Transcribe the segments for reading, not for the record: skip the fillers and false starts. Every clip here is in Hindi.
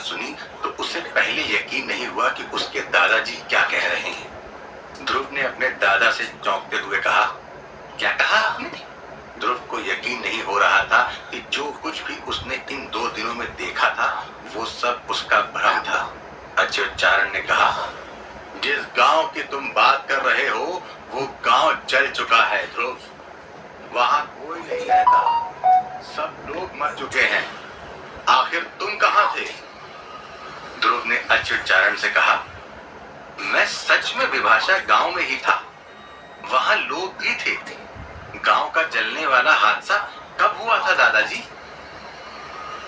बात सुनी तो उसे पहले यकीन नहीं हुआ कि उसके दादाजी क्या कह रहे हैं। ध्रुव ने अपने दादा से चौंकते हुए कहा, क्या कहा आपने? ध्रुव को यकीन नहीं हो रहा था कि जो कुछ भी उसने इन 2 दिनों में देखा था वो सब उसका भ्रम था। अच्युतचारण ने कहा, जिस गांव की तुम बात कर रहे हो वो गांव जल चुका है ध्रुव। वहां कोई नहीं रहता, सब लोग मर चुके हैं। आखिर तुम कहां थे? ध्रुव ने अच्युतचारण से कहा, मैं सच में विभाषा गांव में ही था, वहां लोग भी थे। गांव का जलने वाला हादसा कब हुआ था दादाजी?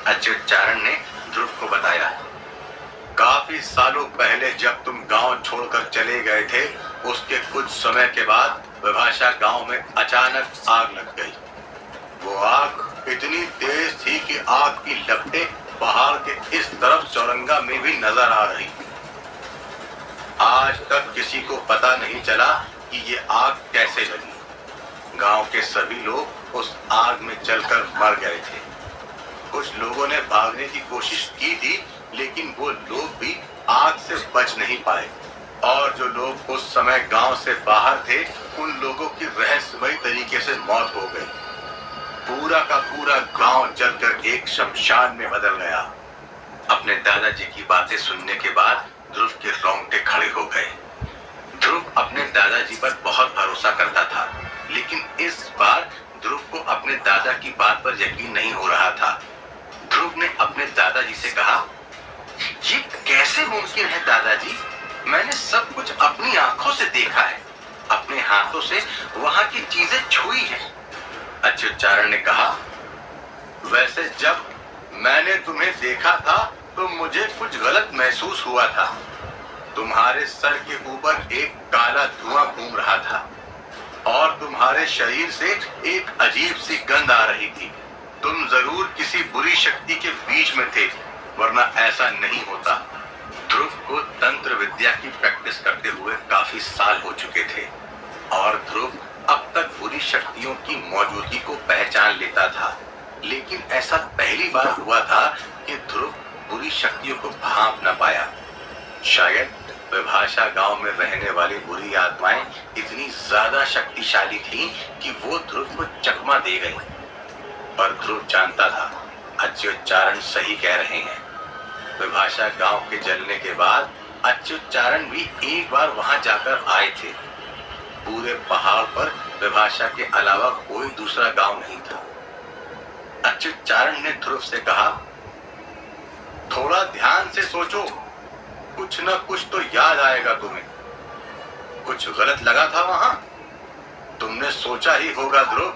अच्युतचारण ने ध्रुव को बताया, काफी सालों पहले जब तुम गांव छोड़कर चले गए थे उसके कुछ समय के बाद विभाषा गांव में अचानक आग लग गई। वो आग इतनी तेज थी कि आग की लपटें पहाड़ के इस तरफ चौरंगा में भी नजर आ रही। आज तक किसी को पता नहीं चला कि ये आग कैसे लगी। गांव के सभी लोग उस आग में जलकर मर गए थे। कुछ लोगों ने भागने की कोशिश की थी लेकिन वो लोग भी आग से बच नहीं पाए और जो लोग उस समय गांव से बाहर थे उन लोगों की रहस्यमयी तरीके से मौत हो गई। पूरा का पूरा गांव जलकर एक शमशान में बदल गया। अपने दादाजी की बातें सुनने के बाद ध्रुव के रोंगटे खड़े हो गए। ध्रुव अपने दादाजी पर बहुत भरोसा करता था लेकिन इस बार ध्रुव को अपने दादा की बात पर यकीन नहीं हो रहा था। ध्रुव ने अपने दादाजी से कहा, ये कैसे मुमकिन है दादाजी? मैंने सब कुछ अपनी आंखों से देखा है, अपने हाथों से वहां की चीजें छुई हैं। अच्युतचारण ने कहा, वैसे जब मैंने तुम्हें देखा था तो मुझे कुछ गलत महसूस हुआ था। तुम्हारे सर के ऊपर एक काला धुआं घूम रहा था और तुम्हारे शरीर से एक अजीब सी गंध आ रही थी। तुम जरूर किसी बुरी शक्ति के बीच में थे, वरना ऐसा नहीं होता। ध्रुव को तंत्र विद्या की प्रैक्टिस करते हुए काफी साल हो चुके थे और ध्रुव अब तक बुरी शक्तियों की मौजूदगी को पहचान लेता था, लेकिन ऐसा पहली बार हुआ था कि ध्रुव बुरी शक्तियों को भांप न पाया। शायद विभाषा गांव में रहने वाली बुरी आत्माएं इतनी ज्यादा शक्तिशाली थीं कि वो ध्रुव को चकमा दे गई। पर ध्रुव जानता था अच्युतचारण सही कह रहे हैं। विभाषा गांव के जलने के बाद अच्युतचारण भी एक बार वहां जाकर आए थे। पूरे पहाड़ पर विभाषा के अलावा कोई दूसरा गांव नहीं था। अच्युतचारण ने ध्रुव से कहा, थोड़ा ध्यान से सोचो, कुछ न कुछ तो याद आएगा तुम्हें। कुछ गलत लगा था वहां? तुमने सोचा ही होगा ध्रुव,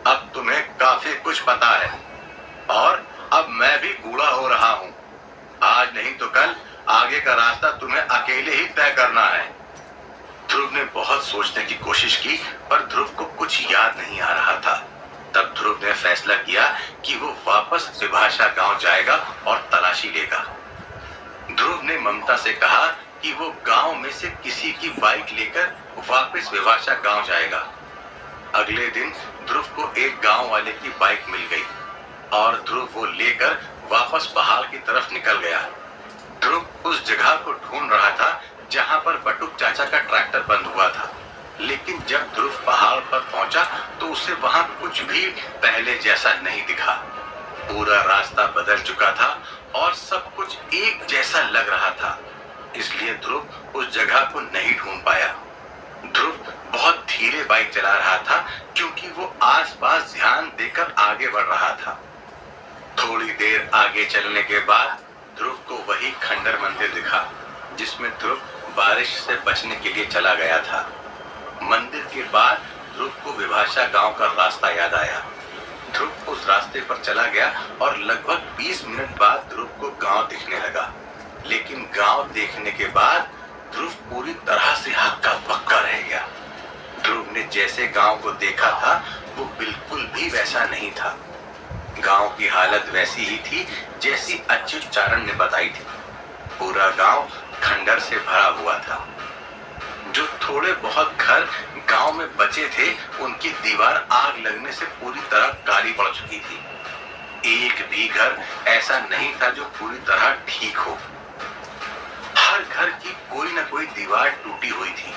अब तुम्हें काफी कुछ पता है और अब मैं भी बूढ़ा हो रहा हूं। आज नहीं तो कल आगे का रास्ता तुम्हें अकेले ही तय करना है। ध्रुव ने बहुत सोचने की कोशिश की पर ध्रुव को कुछ याद नहीं आ रहा था। तब ध्रुव ने फैसला किया कि वो वापस विभाषा गांव जाएगा और तलाशी लेगा। ध्रुव ने ममता से कहा कि वो गांव में से किसी की बाइक लेकर वापस विभाषा गांव जाएगा। अगले दिन ध्रुव को एक गांव वाले की बाइक मिल गई और ध्रुव वो लेकर वापस पहाड़ की तरफ निकल गया। ध्रुव उस जगह को ढूंढ रहा था जहां पर बटुक चाचा का ट्रैक्टर बंद हुआ था, लेकिन जब ध्रुव पहाड़ पर पहुंचा तो उसे वहां कुछ भी पहले जैसा नहीं दिखा। पूरा रास्ता बदल चुका था और सब कुछ एक जैसा लग रहा था, इसलिए ध्रुव उस जगह को नहीं ढूंढ पाया। ध्रुव बहुत धीरे बाइक चला रहा था क्योंकि वो आसपास ध्यान देकर आगे बढ़ रहा था। थोड़ी देर आगे चलने के बाद ध्रुव को वही खंडर मंदिर दिखा जिसमें ध्रुव बारिश से बचने के लिए चला गया था। मंदिर के बाद ध्रुव को विभाषा गांव का रास्ता याद आया। ध्रुव उस रास्ते पर चला गया और लगभग 20 मिनट बाद ध्रुव को गांव दिखने लगा, लेकिन गांव देखने के बाद ध्रुव पूरी तरह से हक्का बक्का रह गया। ध्रुव ने जैसे गांव को देखा था वो बिल्कुल भी वैसा नहीं था। गांव की हालत वैसी ही थी जैसी अच्युतचारण ने बताई थी। पूरा गांव खंडर से भरा हुआ था। जो थोड़े बहुत घर गांव में बचे थे उनकी दीवार आग लगने से पूरी तरह काली पड़ चुकी थी। एक भी घर ऐसा नहीं था जो पूरी तरह ठीक हो। हर घर की कोई न कोई दीवार टूटी हुई थी।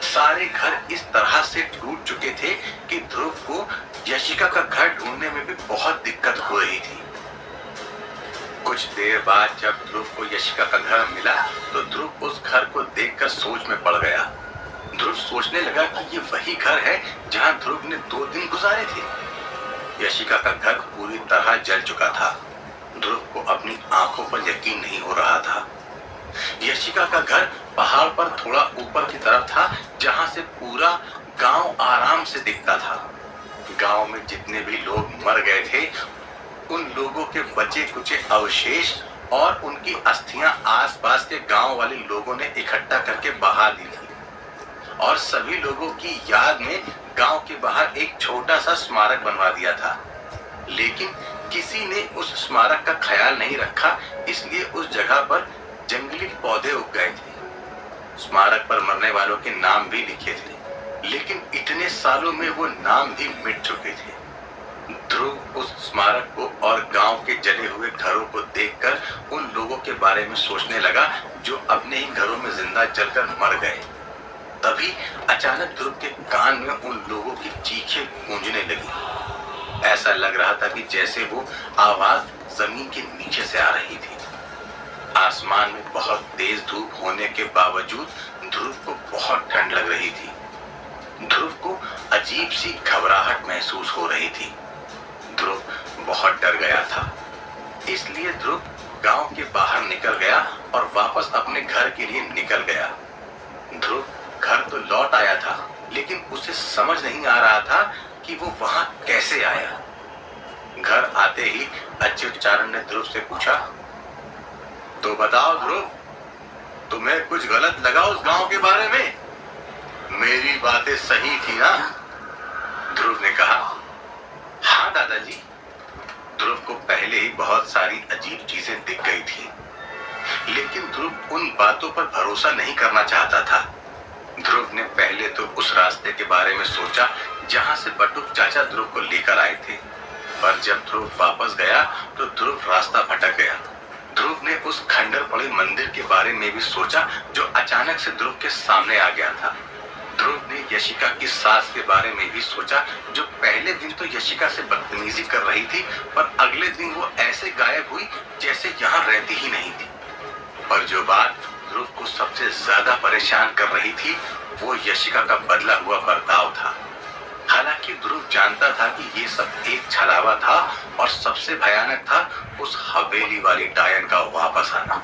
सारे घर इस तरह से टूट चुके थे कि ध्रुव को यशिका का घर ढूंढने में भी बहुत दिक्कत हो रही थी। कुछ देर बाद जब ध्रुव को यशिका का घर मिला तो ध्रुव उस घर को देखकर सोच में पड़ गया। ध्रुव सोचने लगा कि ये वही घर है जहां ध्रुव ने 2 दिन गुजारे थे। यशिका का घर पूरी तरह जल चुका था। ध्रुव को अपनी आंखों पर यकीन नहीं हो रहा था। यशिका का घर पहाड़ पर थोड़ा ऊपर की तरफ था, जहां से पूरा गांव आराम से दिखता था। गांव में जितने भी लोग मर गए थे, उन लोगों के बचे कुचे अवशेष और उनकी अस्थियां आसपास के गांव वाले लोगों ने इकट्ठा करके बहा दी थी और सभी लोगों की याद में गांव के बाहर एक छोटा सा स्मारक बनवा दिया था। लेकिन किसी ने उस स्मारक का ख्याल नहीं रखा, इसलिए उस जगह पर जंगली पौधे उग गए थे। स्मारक पर मरने वालों के नाम भी लिखे थे, लेकिन इतने सालों में वो नाम भी मिट चुके थे। ध्रुव उस स्मारक को और गांव के जले हुए घरों को देखकर उन लोगों के बारे में सोचने लगा जो अपने ही घरों में जिंदा जलकर मर गए। तभी अचानक ध्रुव के कान में उन लोगों की चीखें गूंजने लगी। ऐसा लग रहा था कि जैसे वो आवाज जमीन के नीचे से आ रही थी। आसमान में बहुत तेज धूप होने के बावजूद ध्रुव को बहुत ठंड लग रही थी। ध्रुव को अजीब सी घबराहट महसूस हो रही थी। ध्रुव बहुत डर गया था, इसलिए ध्रुव गांव के बाहर निकल गया और वापस अपने घर के लिए निकल गया। ध्रुव घर तो लौट आया था, लेकिन उसे समझ नहीं आ रहा था कि वो वहां कैसे आया। घर आते ही अच्युतचारण ने ध्रुव से पूछा, तो बताओ ध्रुव, तुम्हें कुछ गलत लगा उस गांव के बारे में? मेरी बातें सही थी ना? ध्रुव ने कहा, हाँ दादाजी। ध्रुव को पहले ही बहुत सारी अजीब चीजें दिख गई थी, लेकिन ध्रुव उन बातों पर भरोसा नहीं करना चाहता था। ध्रुव ने पहले तो उस रास्ते के बारे में सोचा जहां से बटुक चाचा ध्रुव को लेकर आए थे, पर जब ध्रुव वापस गया तो ध्रुव रास्ता भटक गया। ध्रुव ने उस खंडर पड़े मंदिर के बारे में भी सोचा जो अचानक से ध्रुव के सामने आ गया था। ध्रुव ने यशिका की सास के बारे में भी सोचा जो पहले दिन तो यशिका से बदतमीजी कर रही थी, पर अगले दिन वो ऐसे गायब हुई जैसे यहाँ रहती ही नहीं थी। पर जो बात ध्रुव को सबसे ज्यादा परेशान कर रही थी वो यशिका का बदला हुआ बर्ताव था। हालांकि ध्रुव जानता था कि ये सब एक छलावा था और सबसे भयानक था उस हवेली वाली डायन का वापस आना।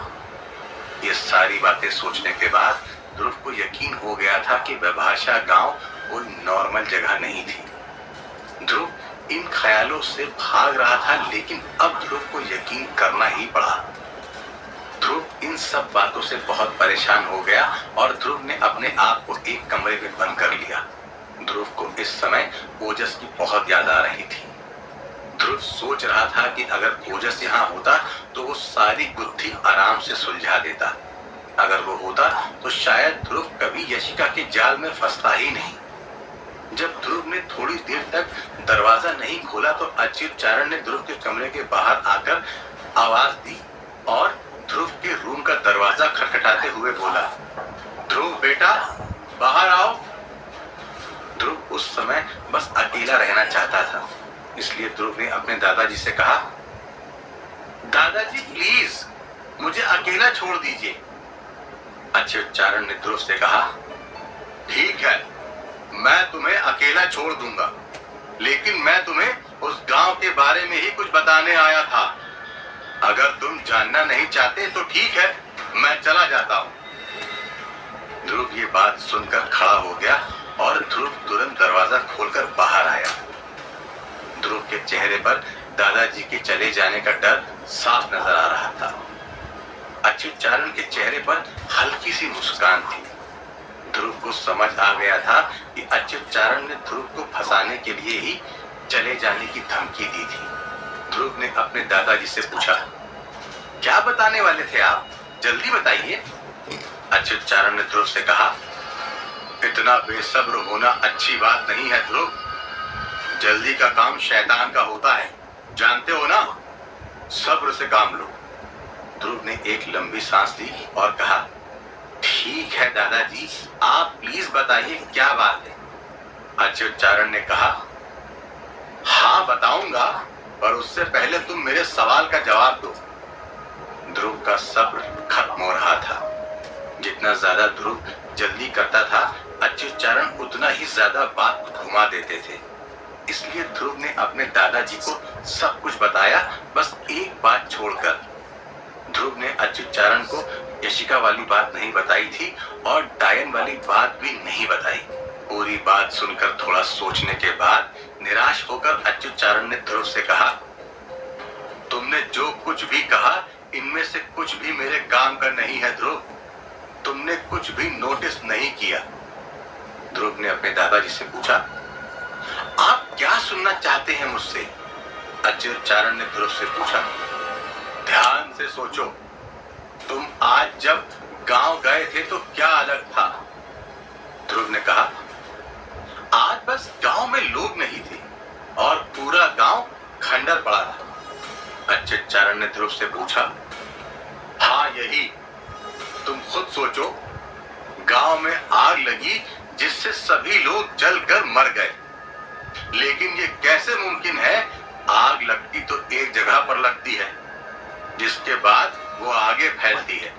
ये सारी बातें सोचने के बाद ध्रुव को यकीन हो गया था कि विभाषा गांव कोई नॉर्मल जगह नहीं थी। ध्रुव इन ख्यालों से भाग रहा था, लेकिन अब ध्रुव को यकीन करना ही पड़ा। ध्रुव इन सब बातों से बहुत परेशान हो गया और ध्रुव ने अपने आप को एक कमरे में बंद कर लिया। ध्रुव को इस समय ओजस की बहुत याद आ रही थी। ध्रुव सोच रहा था कि अगर ओजस यहाँ होता तो वो सारी बुद्धि आराम से सुलझा देता। अगर वो होता तो शायद ध्रुव कभी यशिका के जाल में फंसता ही नहीं। जब ध्रुव ने थोड़ी देर तक दरवाजा नहीं खोला तो अच्युतचारण ने ध्रुव के कमरे के बाहर आकर आवाज दी और ध्रुव के रूम का दरवाजा खटखटाते हुए बोला, ध्रुव बेटा बाहर आओ। ध्रुव उस समय बस अकेला रहना चाहता था, इसलिए ध्रुव ने अपने दादाजी से कहा, दादाजी प्लीज मुझे अकेला छोड़ दीजिए। अच्युतचारण ने ध्रुव से कहा, ठीक है मैं तुम्हें अकेला छोड़ दूंगा, लेकिन मैं तुम्हें उस गांव के बारे में ही कुछ बताने आया था। अगर तुम जानना नहीं चाहते तो ठीक है, मैं चला जाता हूं। ध्रुव ये बात सुनकर खड़ा हो गया और ध्रुव तुरंत दरवाजा खोलकर बाहर आया। ध्रुव के चेहरे पर दादाजी के चले जाने का डर साफ नजर आ रहा था। अच्युतचारण के चेहरे पर हल्की सी मुस्कान थी। ध्रुव को समझ आ गया था कि अच्युतचारण ने ध्रुव को फंसाने के लिए ही चले जाने की धमकी दी थी। ध्रुव ने अपने दादाजी से पूछा, क्या बताने वाले थे आप, जल्दी बताइए। अच्युतचारण ने ध्रुव से कहा, इतना बेसब्र होना अच्छी बात नहीं है ध्रुव। जल्दी का काम शैतान का होता है। जानते हो ना, सब्र से काम लो। ध्रुव ने एक लंबी सांस ली और कहा, ठीक है दादाजी, आप प्लीज बताइए क्या बात है। अच्युतचारण ने कहा, हाँ बताऊंगा, पर उससे पहले तुम मेरे सवाल का जवाब दो। ध्रुव का सब्र खत्म हो रहा था। जितना ज्यादा ध्रुव जल्दी करता था, अच्युतचारण उतना ही ज्यादा बात घुमा देते थे। इसलिए ध्रुव ने अपने दादाजी को सब कुछ बताया, बस एक बात छोड़कर। ध्रुव ने अच्युतचारण को यशिका वाली बात नहीं बताई थी और डायन वाली बात भी नहीं बताई। पूरी बात सुनकर थोड़ा सोचने के बाद निराश होकर अच्युतचारण ने ध्रुव से कहा, तुमने जो कुछ भी कहा इनमें से कुछ भी मेरे काम का नहीं है ध्रुव। तुमने कुछ भी नोटिस नहीं किया। ध्रुव ने अपने दादाजी से पूछा, आप क्या सुनना चाहते हैं मुझसे? अच्युतचारण ने ध्रुव से पूछा। ध्यान से सोचो, तुम आज जब गांव गए थे तो क्या अलग था? ध्रुव ने कहा, आज बस गांव में लोग नहीं थे और पूरा गांव खंडर पड़ा था। अच्युतचारण ने ध्रुव से पूछा, हाँ यही। तुम खुद सोचो, गांव में आग लगी जिससे सभी लोग जलकर मर गए। लेकिन ये कैसे मुमकिन है? आग लगती तो एक जगह पर लगती है, जिसके बाद वो आगे फैलती है।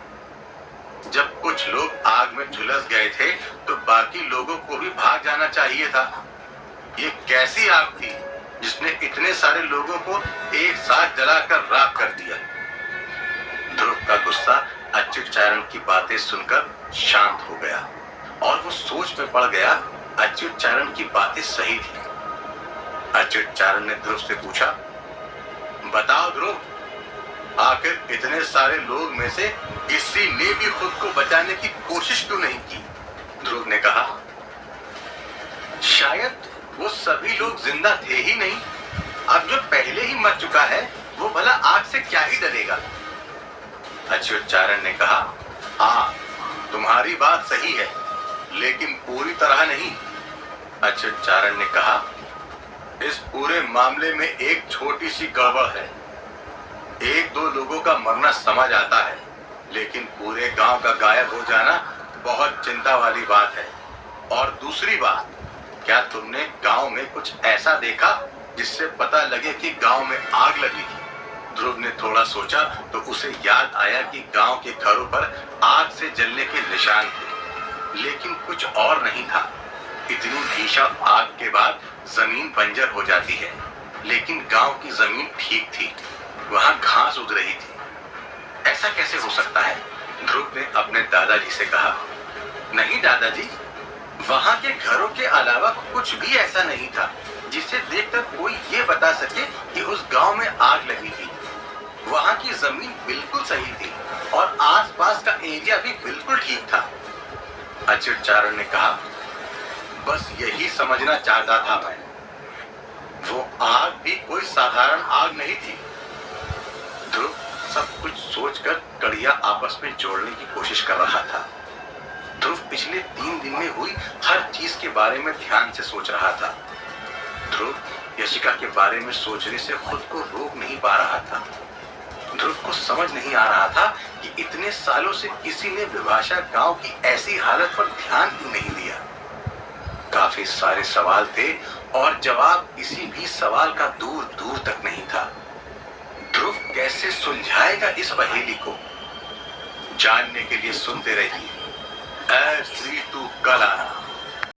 जब कुछ लोग आग में झुलस गए थे तो बाकी लोगों को भी भाग जाना चाहिए था। ये कैसी आग थी जिसने इतने सारे लोगों को एक साथ जलाकर राख कर दिया? ध्रुव का गुस्सा अच्युतचारण की बातें सुनकर शांत हो गया और वो सोच में पड़ गया, अच्युतचारण की बातें सही थी। अच्युतचारण ने ध्रुव से पूछा, बताओ ध्रुव, आखिर इतने सारे लोग में से किसी ने भी खुद को बचाने की कोशिश क्यों नहीं की? ध्रुव ने कहा, शायद वो सभी लोग जिंदा थे ही नहीं। अब जो पहले ही मर चुका है वो भला आग से क्या ही डरेगा? अच्युतचारण ने कहा, हाँ तुम्हारी बात सही है, लेकिन पूरी तरह नहीं। अच्युतचारण ने कहा, इस पूरे मामले में एक छोटी सी गड़बड़ है। एक दो लोगों का मरना समझ आता है, लेकिन पूरे गांव का गायब हो जाना बहुत चिंता वाली बात है। और दूसरी बात, क्या तुमने गांव में कुछ ऐसा देखा जिससे पता लगे कि गांव में आग लगी थी? ध्रुव ने थोड़ा सोचा तो उसे याद आया कि गांव के घरों पर आग से जलने के निशान थे, लेकिन कुछ और नहीं था। इतनी भीषण आग के बाद जमीन बंजर हो जाती है, लेकिन गांव की जमीन ठीक थी, वहां घास उग रही थी। ऐसा कैसे हो सकता है? ध्रुव ने अपने दादाजी से कहा। नहीं दादाजी, वहां के घरों के अलावा कुछ भी ऐसा नहीं था जिसे देखकर कोई ये बता सके कि उस गांव में आग लगी थी। वहां की जमीन बिल्कुल सही थी और आसपास का एरिया भी बिल्कुल ठीक था। अच्युतचारण ने कहा, बस यही समझना चाहता था मैं। वो आग भी कोई साधारण आग नहीं थी। ध्रुव सब कुछ सोचकर कड़िया आपस में जोड़ने की कोशिश कर रहा था। ध्रुव पिछले 3 दिन में हुई हर चीज के बारे में ध्यान से सोच रहा था। ध्रुव यशिका के बारे में सोचने से खुद को रोक नहीं पा रहा था। ध्रुव को समझ नहीं आ रहा था कि इतने सालों से किसी ने विभाषा गांव की ऐसी हालत पर ध्यान क्यों नहीं दिया। काफी सारे सवाल थे और जवाब किसी भी सवाल का दूर दूर तक नहीं था। ध्रुव कैसे सुलझाएगा इस पहेली को? जानने के लिए सुनते रहिए ऐ स्त्री तू कल आना।